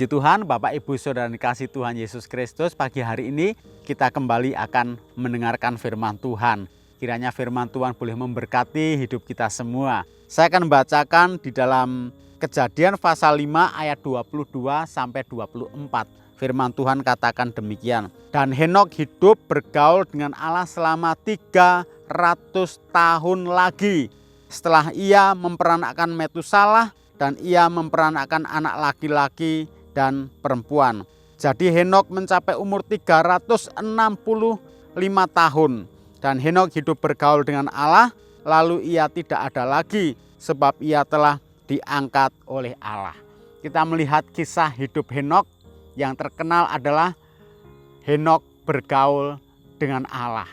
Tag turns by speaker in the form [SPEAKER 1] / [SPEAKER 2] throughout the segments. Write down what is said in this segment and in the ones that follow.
[SPEAKER 1] Puji Tuhan, Bapak Ibu Saudara dikasih Tuhan Yesus Kristus, pagi hari ini kita kembali akan mendengarkan firman Tuhan. Kiranya firman Tuhan boleh memberkati hidup kita semua. Saya akan membacakan di dalam Kejadian pasal 5 ayat 22 sampai 24. Firman Tuhan katakan demikian. Dan Henokh hidup bergaul dengan Allah selama 300 tahun lagi. Setelah ia memperanakkan Metusalah dan ia memperanakkan anak laki-laki dan perempuan. Jadi Henokh mencapai umur 365 tahun. Dan Henokh hidup bergaul dengan Allah, lalu ia tidak ada lagi sebab ia telah diangkat oleh Allah. Kita melihat kisah hidup Henokh, yang terkenal adalah Henokh bergaul dengan Allah.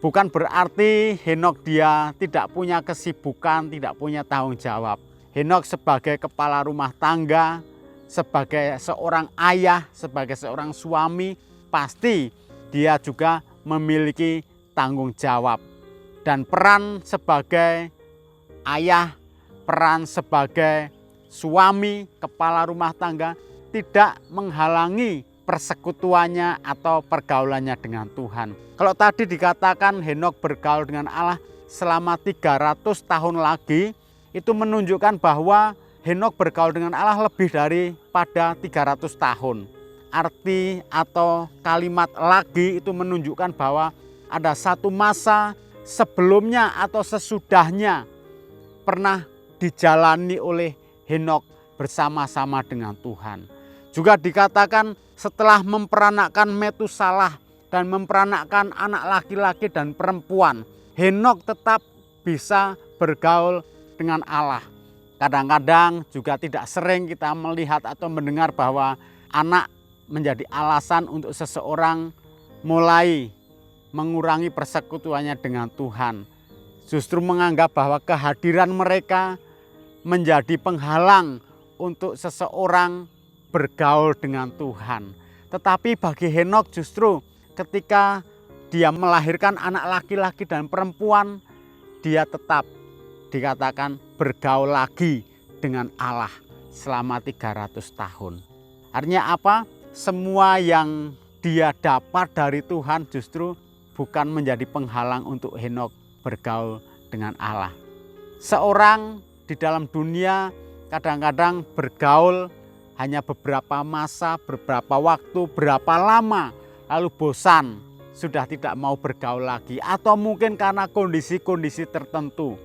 [SPEAKER 1] Bukan berarti Henokh dia tidak punya kesibukan, tidak punya tanggung jawab. Henokh sebagai kepala rumah tangga, sebagai seorang ayah, sebagai seorang suami, pasti dia juga memiliki tanggung jawab. Dan peran sebagai ayah, peran sebagai suami, kepala rumah tangga tidak menghalangi persekutuannya atau pergaulannya dengan Tuhan. Kalau tadi dikatakan Henokh bergaul dengan Allah selama 300 tahun lagi, itu menunjukkan bahwa Henokh bergaul dengan Allah lebih daripada 300 tahun. Arti atau kalimat lagi itu menunjukkan bahwa ada satu masa sebelumnya atau sesudahnya pernah dijalani oleh Henokh bersama-sama dengan Tuhan. Juga dikatakan setelah memperanakkan Metusalah dan memperanakkan anak laki-laki dan perempuan, Henokh tetap bisa bergaul dengan Allah. Kadang-kadang juga tidak sering kita melihat atau mendengar bahwa anak menjadi alasan untuk seseorang mulai mengurangi persekutuannya dengan Tuhan. Justru menganggap bahwa kehadiran mereka menjadi penghalang untuk seseorang bergaul dengan Tuhan. Tetapi bagi Henokh justru ketika dia melahirkan anak laki-laki dan perempuan, dia tetap dikatakan bergaul lagi dengan Allah selama 300 tahun. Artinya apa? Semua yang dia dapat dari Tuhan justru bukan menjadi penghalang untuk Henokh bergaul dengan Allah. Seorang di dalam dunia kadang-kadang bergaul hanya beberapa masa, beberapa waktu, berapa lama, lalu bosan, sudah tidak mau bergaul lagi. Atau mungkin karena kondisi-kondisi tertentu,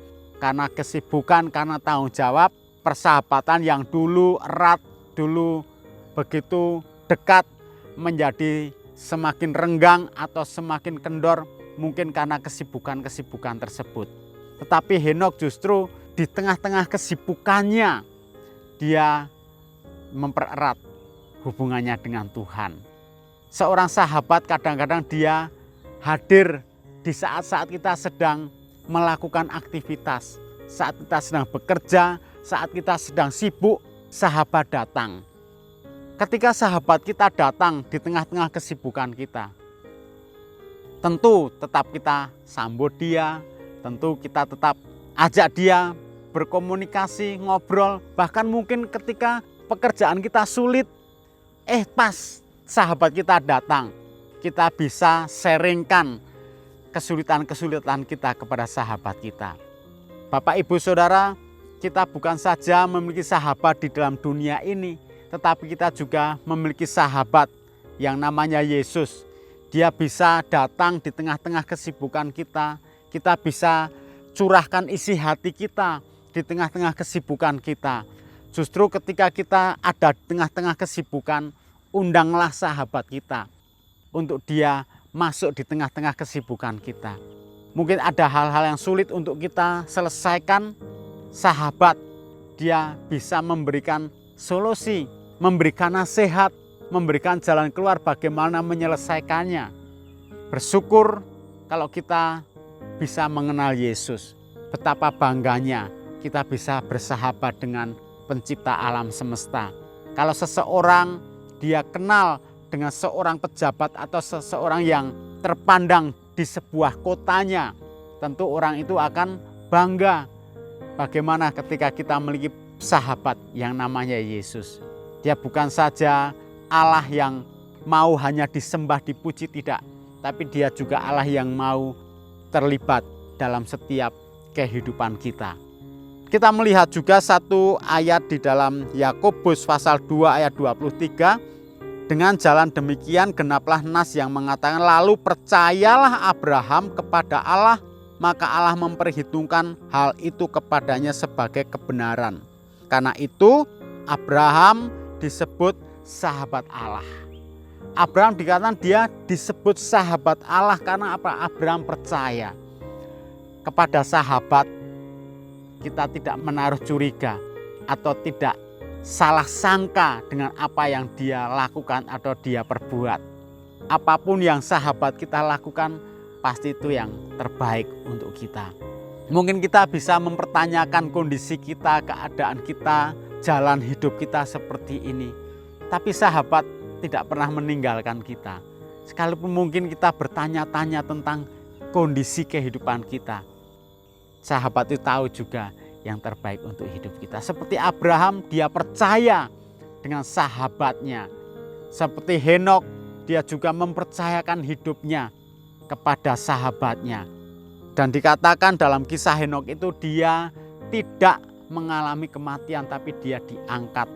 [SPEAKER 1] karena kesibukan, karena tanggung jawab, persahabatan yang dulu erat, dulu begitu dekat menjadi semakin renggang atau semakin kendor, mungkin karena kesibukan-kesibukan tersebut. Tetapi Henokh justru di tengah-tengah kesibukannya, dia mempererat hubungannya dengan Tuhan. Seorang sahabat kadang-kadang dia hadir di saat-saat kita sedang melakukan aktivitas, saat kita sedang bekerja, saat kita sedang sibuk, sahabat datang. Ketika sahabat kita datang di tengah-tengah kesibukan kita, tentu tetap kita sambut dia, tentu kita tetap ajak dia berkomunikasi, ngobrol. Bahkan mungkin ketika pekerjaan kita sulit, pas sahabat kita datang, kita bisa sharingkan kesulitan-kesulitan kita kepada sahabat kita. Bapak, Ibu, Saudara, kita bukan saja memiliki sahabat di dalam dunia ini, tetapi kita juga memiliki sahabat yang namanya Yesus. Dia bisa datang di tengah-tengah kesibukan kita. Kita bisa curahkan isi hati kita di tengah-tengah kesibukan kita. Justru ketika kita ada di tengah-tengah kesibukan, undanglah sahabat kita untuk dia masuk di tengah-tengah kesibukan kita. Mungkin ada hal-hal yang sulit untuk kita selesaikan, sahabat dia bisa memberikan solusi, memberikan nasihat, memberikan jalan keluar bagaimana menyelesaikannya. Bersyukur kalau kita bisa mengenal Yesus. Betapa bangganya kita bisa bersahabat dengan pencipta alam semesta. Kalau seseorang dia kenal dengan seorang pejabat atau seseorang yang terpandang di sebuah kotanya, tentu orang itu akan bangga. Bagaimana ketika kita memiliki sahabat yang namanya Yesus. Dia bukan saja Allah yang mau hanya disembah, dipuji, tidak. Tapi dia juga Allah yang mau terlibat dalam setiap kehidupan kita. Kita melihat juga satu ayat di dalam Yakobus pasal 2 ayat 23. Dengan jalan demikian genaplah nas yang mengatakan, lalu percayalah Abraham kepada Allah, maka Allah memperhitungkan hal itu kepadanya sebagai kebenaran. Karena itu Abraham disebut sahabat Allah. Abraham dikatakan dia disebut sahabat Allah karena apa? Abraham percaya kepada sahabat. Kita tidak menaruh curiga atau tidak salah sangka dengan apa yang dia lakukan atau dia perbuat. Apapun yang sahabat kita lakukan, pasti itu yang terbaik untuk kita. Mungkin kita bisa mempertanyakan kondisi kita, keadaan kita, jalan hidup kita seperti ini. Tapi sahabat tidak pernah meninggalkan kita. Sekalipun mungkin kita bertanya-tanya tentang kondisi kehidupan kita, sahabat itu tahu juga yang terbaik untuk hidup kita. Seperti Abraham, dia percaya dengan sahabatnya. Seperti Henokh, dia juga mempercayakan hidupnya kepada sahabatnya. Dan dikatakan dalam kisah Henokh itu dia tidak mengalami kematian, tapi dia diangkat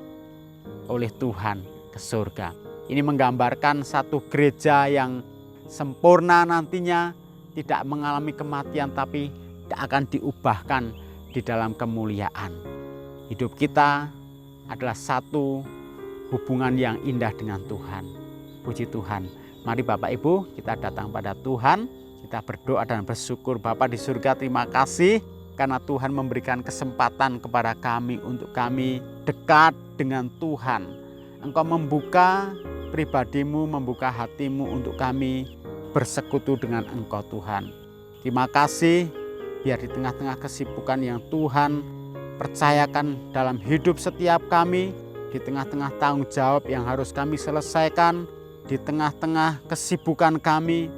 [SPEAKER 1] oleh Tuhan ke surga. Ini menggambarkan satu gereja yang sempurna nantinya, tidak mengalami kematian tapi akan diubahkan di dalam kemuliaan. Hidup kita adalah satu hubungan yang indah dengan Tuhan. Puji Tuhan. Mari Bapak Ibu kita datang pada Tuhan, kita berdoa dan bersyukur. Bapa di surga, terima kasih karena Tuhan memberikan kesempatan kepada kami untuk kami dekat dengan Tuhan. Engkau membuka pribadimu, membuka hatimu untuk kami bersekutu dengan Engkau Tuhan. Terima kasih, biar di tengah-tengah kesibukan yang Tuhan percayakan dalam hidup setiap kami, di tengah-tengah tanggung jawab yang harus kami selesaikan, di tengah-tengah kesibukan kami,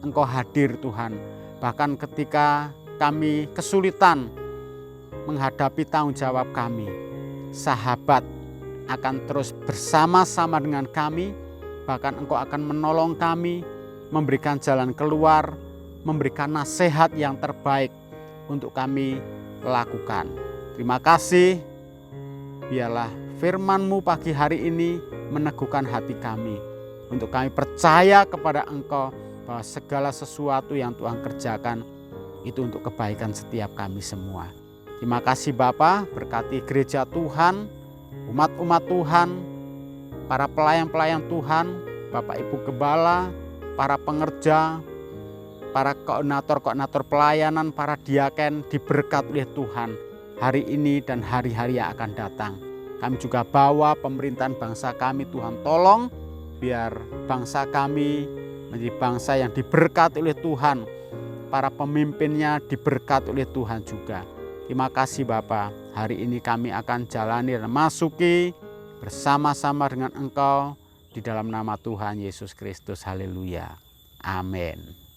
[SPEAKER 1] Engkau hadir Tuhan. Bahkan ketika kami kesulitan menghadapi tanggung jawab kami, sahabat akan terus bersama-sama dengan kami, bahkan Engkau akan menolong kami, memberikan jalan keluar, memberikan nasihat yang terbaik untuk kami lakukan. Terima kasih, biarlah firman-Mu pagi hari ini meneguhkan hati kami, untuk kami percaya kepada Engkau bahwa segala sesuatu yang Tuhan kerjakan itu untuk kebaikan setiap kami semua. Terima kasih Bapa, berkati gereja Tuhan, umat-umat Tuhan, para pelayan-pelayan Tuhan, Bapak Ibu Gembala, para pengerja, para koordinator-koordinator pelayanan, para diaken diberkati oleh Tuhan hari ini dan hari-hari yang akan datang. Kami juga bawa pemerintahan bangsa kami, Tuhan tolong biar bangsa kami menjadi bangsa yang diberkati oleh Tuhan. Para pemimpinnya diberkati oleh Tuhan juga. Terima kasih Bapa, hari ini kami akan jalani dan masuki bersama-sama dengan Engkau di dalam nama Tuhan Yesus Kristus. Haleluya. Amin.